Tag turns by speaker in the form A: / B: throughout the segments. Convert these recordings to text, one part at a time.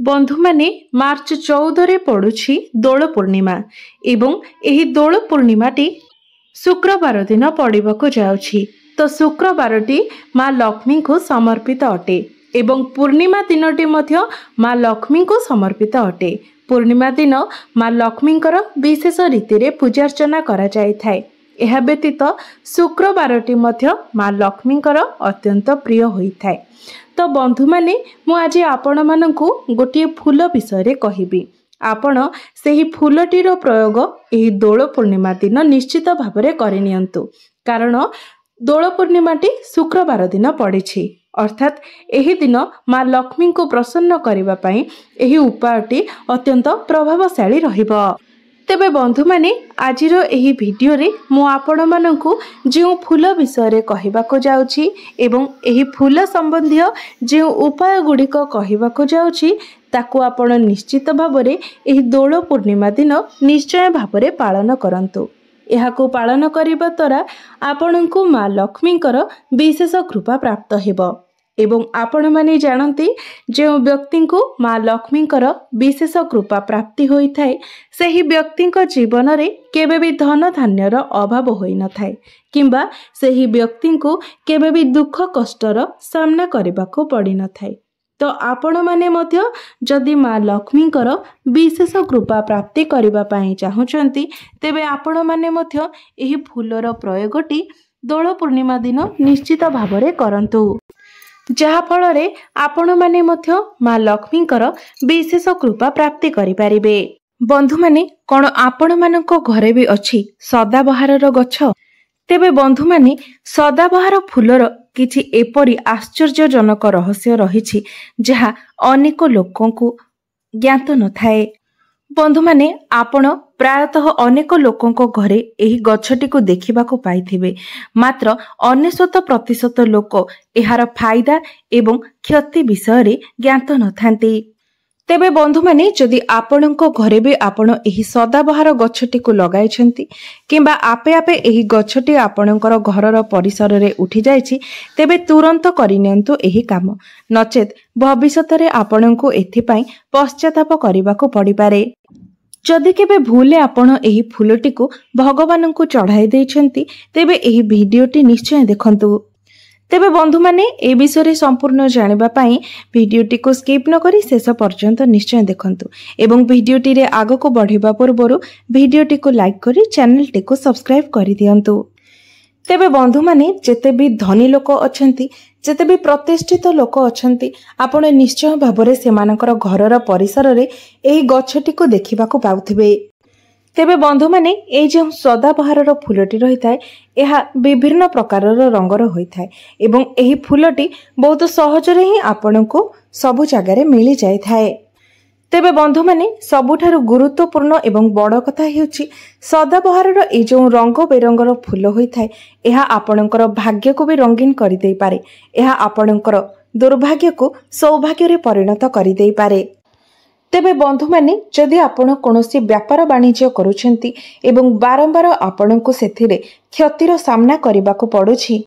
A: बंधु माने मार्च 14 रे पड़ुछि दोल पूर्णिमा एवं एही दोल पूर्णिमाटी शुक्रवार दिन पड़िबाको जाउछि। तो शुक्रवारटी माँ लक्ष्मी को समर्पित अटे एवं पूर्णिमा दिनटी मध्य माँ लक्ष्मी को समर्पित अटे। पूर्णिमा दिन माँ लक्ष्मींकर विशेष रीति रे पूजार्चना करा जाय थाए। एहा व्यतीत शुक्रवारटी मध्य माँ लक्ष्मींकर अत्यंत प्रिय होइथाए। तो बंधु माने मु आज आपण मानकु गोटे फूल विषय रे कहिबी। आपण सेही फूलटीर प्रयोग एही दोल पूर्णिमा दिन निश्चित भावरे करिनियंतु, कारण दोल पूर्णिमाटी शुक्रवार दिन पड़िछि। अर्थात एही दिन माँ लक्ष्मी को प्रसन्न करिबा पई एही उपायटी अत्यंत प्रभावशाली रहिबो। तेबे बंधु माने आजिर एही भिडियो रे मु आपण मानकु जो फूल विषय रे कहिबाको जाउछि एवं एही फूल संबंधी जो उपाय गुड़िक कहिबाको जाउछि ताकू आपण निश्चित भावरे एही दोल पूर्णिमा दिन निश्चय भावरे पालन करंतु। एहाकू पालन करिबा द्वारा आपणकू माँ लक्ष्मींकर विशेष कृपा प्राप्त हेबो एवं आपण माने जानती जो व्यक्ति को माँ लक्ष्मींकर विशेष कृपा प्राप्ति होई थाए सही व्यक्ति जीवन रे केबे भी धन धान्यर अभाव होई न थाए किंबा सही व्यक्ति को केबे भी दुख कष्टर सामना करबाको पड़ी न थाए। तो आपण माने मध्य जदि माँ लक्ष्मींकर विशेष कृपा प्राप्ति करबा पई चाहुचंती तेबे आपण माने मध्य एही फूलर प्रयोगटी दोल पूर्णिमा दिन निश्चित भावरे करंतु, जहा फल रे आपण माने मध्य माँ लक्ष्मींकर विशेष कृपा प्राप्ति करि परिबे। बंधु माने कोन आपण मानको घरे भी अछि सदाबहारर गछ? तेबे बंधु माने सदाबहार फूलर किछि एपरि आश्चर्यजनक रहस्य रहिछि जहा अनेक लोकंकु ज्ञात न थाए। बंधु माने आपण प्रायतः अनेक लोकंको घरे एही गछटी को देखिबाको पाइथिबे, मात्र 99% लोक एहार फायदा एवं क्षति विषय रे ज्ञात न थांती। तेबे बंधु माने जदि आपणको घरे भी आपण एही सदाबहार गछटी को लगाइछंती किंबा आपे आपे एही गछटी आपणकर घरर परिसर रे उठी जायछि तेबे तुरंत करिनियंतु एही काम, नचेत भविष्यत रे आपणको एथि पई पश्चाताप करिबाको पड़ी पारे। जदि केबे भूले आपण एही फूलटी को भगवान को चढ़ाई देइछंती तेबे एही वीडियोटी निश्चय देखंतु। तेबे बंधु माने ए विषय संपूर्ण जानिबा पई वीडियोटी को स्किप न करी शेष पर्यंत निश्चय देखंतु एवं वीडियोटी रे आगो को बढ़िबा पूर्वरु वीडियोटी को लाइक करी चैनल टी को सब्सक्राइब करि दियंतु। तेबे बंधु माने जेते भी धनी लोक अछंती जेते भी प्रतिष्ठित लोक अछंती आपण निश्चय भाबरे सेमानकर घरर परिसर रे एही गछटी को देखिबाको पाउथिबे। तेबे बंधु माने ए जे सदाबहारर फूलटी रही थाए एहा विभिन्न प्रकारर रंगर होई थाए एवं एही फूलटी बहुत सहजरे ही आपनको सबु जगह रे मिली जाय थाए। तेबे बंधु माने सबुठारु गुरुत्वपूर्ण एवं बड़ कथा हेउची सदाबहारर ए जो रंग बेरंगर फूल होई थाए एहा आपणकर भाग्य को भी रंगीन करि देई पारे, एहा आपणकर दुर्भाग्य को सौभाग्य रे परिणत करि देई पारे। तेबे बंधु माने जदि आपण कोनोसी व्यापार वाणिज्य करूछंती एवं बारंबार आपणको सेथिरे क्षतिर सामना करबाको पड़ुछि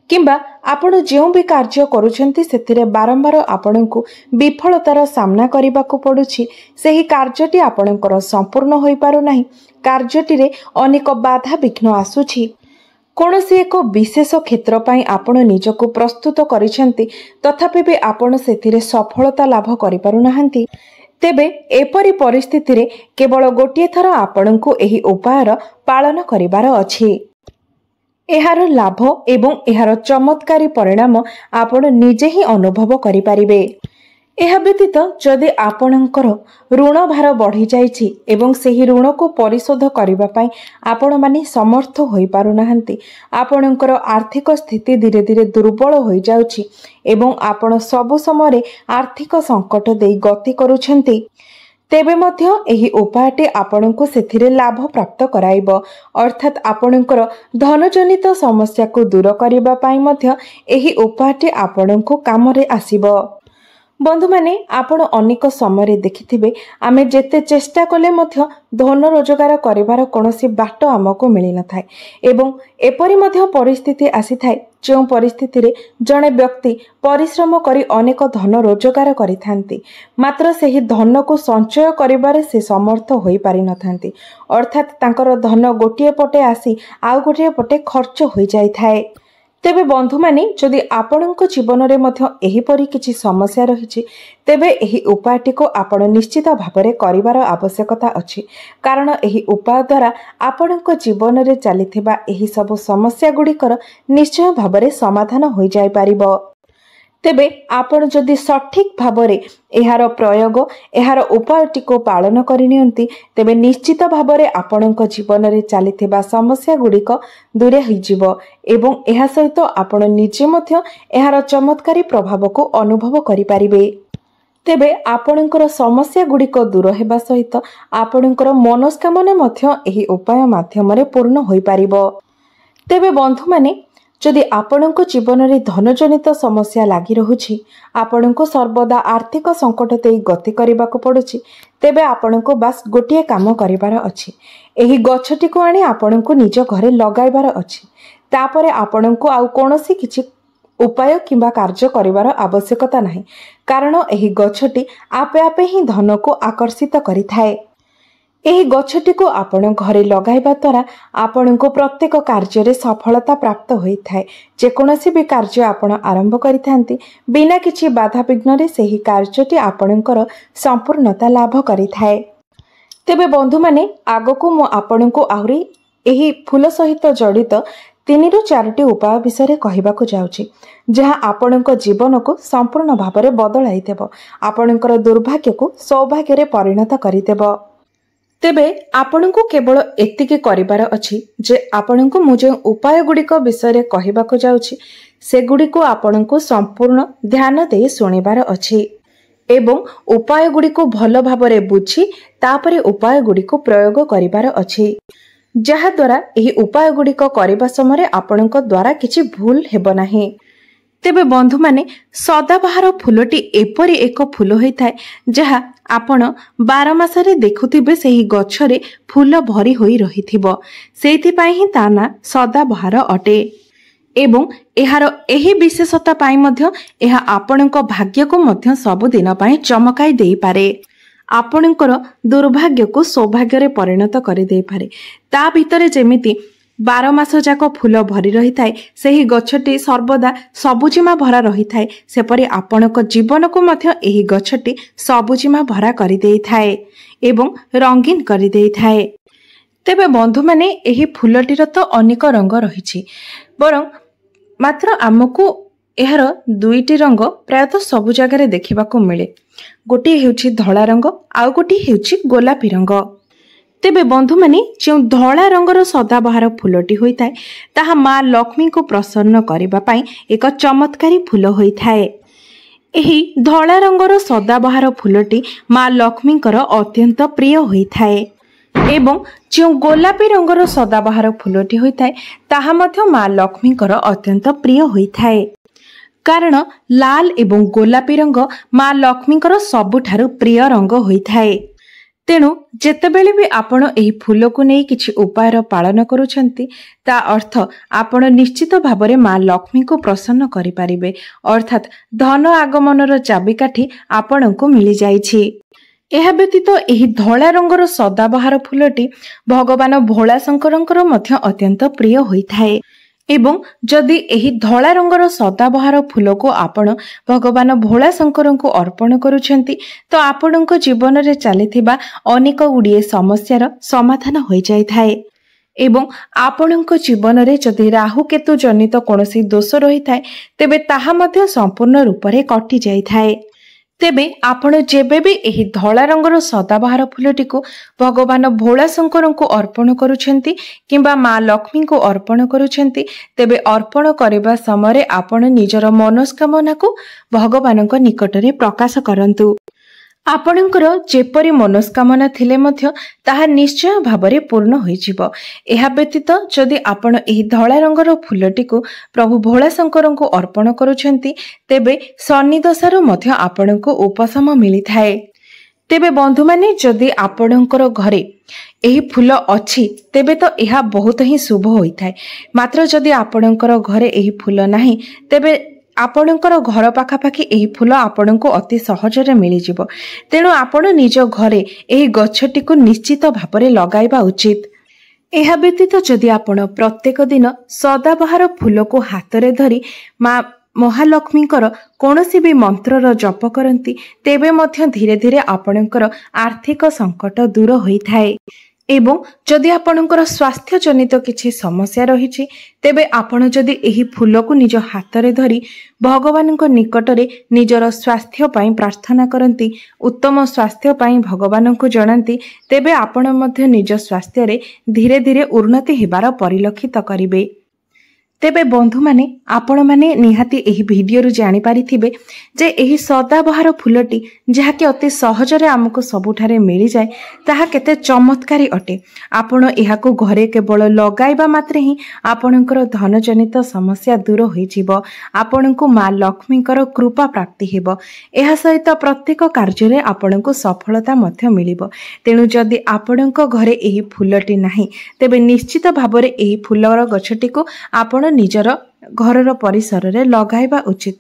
A: किंबा आपण जो भी कार्य करूछंती सेथिरे बारंबार आपणको विफलतार सामना करबाको पड़ुछि, सेही कार्यटी आपणकर संपूर्ण होई पारु नाही, कार्यटी रे अनेक बाधा विघ्न आसुछि, कोनोसी एक विशेष क्षेत्र पई आपण निजको प्रस्तुत करिसंती तथापि भी आपण सेथिरे सफलता लाभ करि पारु नाहंती, तेबे एपरी परिस्थिति रे केवल गोटे थर आपणको एही उपायर पालन करिवार अछि। एहार लाभ एवं एहार चमत्कारी परिणाम आपण निजे ही अनुभव करि पारिबे। एहा व्यतीत जदि आपणकर ऋण भार बढ़ी जाइछि एवं सेही ऋण को परिशोध करिबा पई आपण माने समर्थ होई पारु नाहंती, आपणकर आर्थिक स्थिति धीरे धीरे दुर्बल होई जाउछि एवं आपण सब समय आर्थिक संकट देई गति करूछंती, तेबे मध्य एही उपायटी आपणको सेथिरे लाभ प्राप्त कराइबो, अर्थात आपणकर धनजनित समस्या को दूर करिबा पई मध्य एही उपायटी आपणको काम रे आसीबो। बंधु माने आपण अनेक समय देखिथिबे आमे जेते चेष्टा कले मध्य धन रोजगार करिवार कोनोसी बाट आमको मिली न थाए एवं एपरि मध्य परिस्थिति आसी थाए जो परिस्थिति रे जड़े व्यक्ति परिश्रम करी अनेक धन रोजगार करिथांती मात्र सेही धन को संचय करिबारे से समर्थ होई पारि नथांती अर्थात तांकर धन गोटिए पटे आसी आउ गोटिए पटे खर्च होई जाई थाए। तेबे बंधु माने जदि आपणक जीवन में मध्य एहीपरि किछि समस्या रही तेबे एही उपायटी को आपण निश्चित भाव करिवार आवश्यकता अछि कारण एही उपाय द्वारा आपणक जीवन में चलिथिबा एही सब समस्या गुड़िकर निश्चय भाव समाधान हो जाय पारिबो। तेबे आपण जदि सठिक भावरे एहार प्रयोग एहार उपायटी को पालन करनियंती तेबे निश्चित भावरे आपणक जीवन में चलिथिबा समस्या गुड़िक दूरे होइजिबो एवं एहा सहित आपण निजे मध्य एहार चमत्कारी प्रभाव को अनुभव करि पारिबे। तेबे आपणकर समस्या गुड़िक दूर हेबा सहित आपणकर मनोस्कामना मध्य एही उपाय माध्यम रे पूर्ण होई पारिबो। तेबे बंधु माने जदि आपणक जीवन में धनजनित समस्या लगी रहुछि आपणको सर्वदा आर्थिक संकट ते गति करने को पड़ुछि तेबे आपणको बास गोटिए काम करिवार अछि एही गछटी को आनी आपणको निज घरे लगाइबार अछि तापरे आपणको आउ कोनोसी किछि उपाय किंबा कार्य करिवार आवश्यकता नाही कारण एही गछटी आपे आपे ही धन को आकर्षित करिथाए। एही गछटी को आपण घरे लगाइबा द्वारा आपण को प्रत्येक कार्य रे सफलता प्राप्त होइथाए जेकोनोसी भी कार्य आपण आरंभ करिथांती बिना किछि बाधा विघ्न रे सेही कार्यटी आपणकर संपूर्णता लाभ करिथाए। तेबे बंधु माने आगको मो आपण को आहुरी एही फूल सहित जड़ित 3 ରୁ 4ଟି उपाय विषय कहबाको जाउछि जहाँ आपणक जीवन को संपूर्ण भाव में बदलाई देब आपणकर दुर्भाग्य को सौभाग्य रे परिणत करिदेब। तेबे आपणको केवल एतिके करिबार अछि जे आपणको मु जे उपाय गुड़िक विषय कहबाको जाउछि सेगुड़िको आपणको संपूर्ण ध्यान दे सुनिबार अछि एवं उपाय गुड़िको भल भाबरे बुझी तापरे उपाय गुड़िको प्रयोग करिबार अछि जहा द्वारा एही उपाय गुड़िक करबा समय आपणको द्वारा किछि भूल हेबो नाही। तेबे बंधु माने सदाबहार फूलटी एपरी एक फूल होइथाय जहा आपण 12 मासरे देखुथिबे सेही गछरे फूल भरी होई रहिथिबो सेथि पई ही ता ना सदाबहार अटे एवं एहार एही विशेषता पाई मध्य एहा आपणक भाग्य को मध्य सब दिन पई चमकाई देई पारे आपणकर दुर्भाग्य को सौभाग्य रे परिणत करि देई पारे ता भितरे जेमिति 12 मास जाक फूल भरी रही थाए सेही गछटी सर्वदा सबुजिमा भरा रही थाए सेपरि आपणक जीवन को मध्य एही गछटी सबुजिमा भरा करि देई थाए एवं रंगीन करि देई थाए। तेबे बंधु माने एही फूलटीर तो अनेक रंग रहिछि बरं मात्र आमको एहार 2टी रंग प्रायतः सबु जगह देखिबाको मिले गोटे हेउछि धला रंग आउ गोटे हेउछि गोलापी रंग। तेबे बंधु माने जो धला रंगर सदाबहार फूलटी होइथाय ताहा माँ लक्ष्मी को प्रसन्न करिबा पई एक चमत्कारी फूल होइथाय। एही धला रंगर सदाबहार फूलटी माँ लक्ष्मीकर अत्यंत प्रिय होइथाय एवं जो गोलापी रंगर सदाबहार फूलटी होइथाय ताहा मध्य माँ लक्ष्मीकर अत्यंत प्रिय होइथाय कारण लाल एवं गोलापी रंग माँ लक्ष्मीकर सबुठारु प्रिय रंग होइथाय। तेणु जेतेबेले भी आपण एही फूल को नहीं किछि उपायर पालन करूछंती ता अर्थ आपण निश्चित भाबरे माँ लक्ष्मी को प्रसन्न करि पारिबे अर्थात धन आगमनर चाबिकाठी आपण को मिली जाइछि। एहा व्यतीत एही धला रंगर सदाबहार फूलटी भगवान भोला शंकरंकर मध्य अत्यंत प्रिय होइथाय एवं जदि एही धला रंगर सदाबहार फूल को आपण भगवान भोला शंकर को अर्पण करूछंती तो आपणक जीवन रे चलिथिबा अनेक गुड़िए समस्यार समाधान हो जाइथाय एवं आपणक जीवन रे जदि राहु केतु जनित कोनोसी दोष रही थाए तेबे ताहा मध्य संपूर्ण रूप रे कटि जाइथाय। तेबे आपण जेबे भी एही धला रंगर सदाबहार फूलटी को भगवान भोला शंकर को अर्पण करूछंती किंबा माँ लक्ष्मी को अर्पण करूछंती तेबे अर्पण करबा समय आपण निजर मनोस्कामना को भगवानक निकट रे प्रकाश करंतु आपणकर जेपरी मनोस्कामना थिले मध्य ताहा निश्चय भाबरे पूर्ण होइजिबो। एहा व्यतीत जदि आपण एही धला रंगर फूलटी को प्रभु भोला शंकर को अर्पण करूछंती तेबे शनि दशारु मध्य आपणको उपशम मिली थाए। तेबे बंधु माने जदि आपणकर घरे यही फूल अच्छी तेबे तो यह बहुत ही शुभ होता है। मात्र जदि आपणकर घरे यही फूल नहीं तेबे आपणकर घर पाखापाखि यही फूल आपण को अति सहजरे मिल जिवो। तेणु आपण निज घरे यही गछटी को निश्चित भाव लगाइबा उचित। यह व्यतीत जदि आपण प्रत्येक दिन सदाबहार फूल को हाथ में धरी माँ महालक्ष्मीकर कौनसी भी मंत्रर जप करती तेबे मध्य धीरे धीरे आपणकर आर्थिक संकट दूर होइथाए। एवं जदि आपणकर स्वास्थ्य जनित किछि समस्या रही तेबे आपण जदि एही फूल को निज हाथ में धरी भगवान निकटरे निजर स्वास्थ्य पाई प्रार्थना करती, उत्तम स्वास्थ्य पाई भगवान को जनाती तेबे आपण मध्य निज स्वास्थ्य रे धीरे धीरे उन्नति हेबार परिलक्षित करिवे। तेबे बंधु माने आपण माने निहाती एही वीडियो रु जानि पारिथिबे जे एही सदाबहार फूलटी जहाँकि अति सहजरे आमको सबुठारे मिली जाए ताहा केते चमत्कारी अटे। आपण एहाको घरे केवल लगाइबा मात्रे ही आपणकर धन जनित समस्या दूर होई जिवो। आपणको माँ लक्ष्मीकर कृपा प्राप्ति हेबो। एहा सहित प्रत्येक कार्य आपणको सफलता मध्य मिलिबो। तेणु जदि आपणको घरे एही फूलटी नाही तेबे निश्चित भाबरे एही फूलर गछटी को आपण निजर घरर परिसर रे लगाइबा उचित।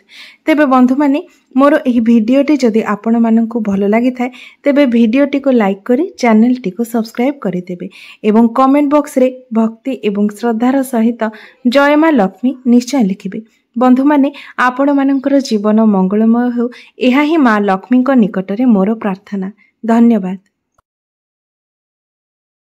A: तेबे बंधु माने मोर एही वीडियोटी जदि आपण माननकु भलो लागि थाए तेबे वीडियोटी को लाइक करी चैनल टी को सब्सक्राइब करि देबे एवं कमेंट बॉक्स रे भक्ति एवं श्रद्धार सहित जय माँ लक्ष्मी निश्चय लिखिबे। बंधु माने आपण माननकर जीवन मंगलमय हो एहा ही माँ लक्ष्मी को निकटरे मोर प्रार्थना। धन्यवाद।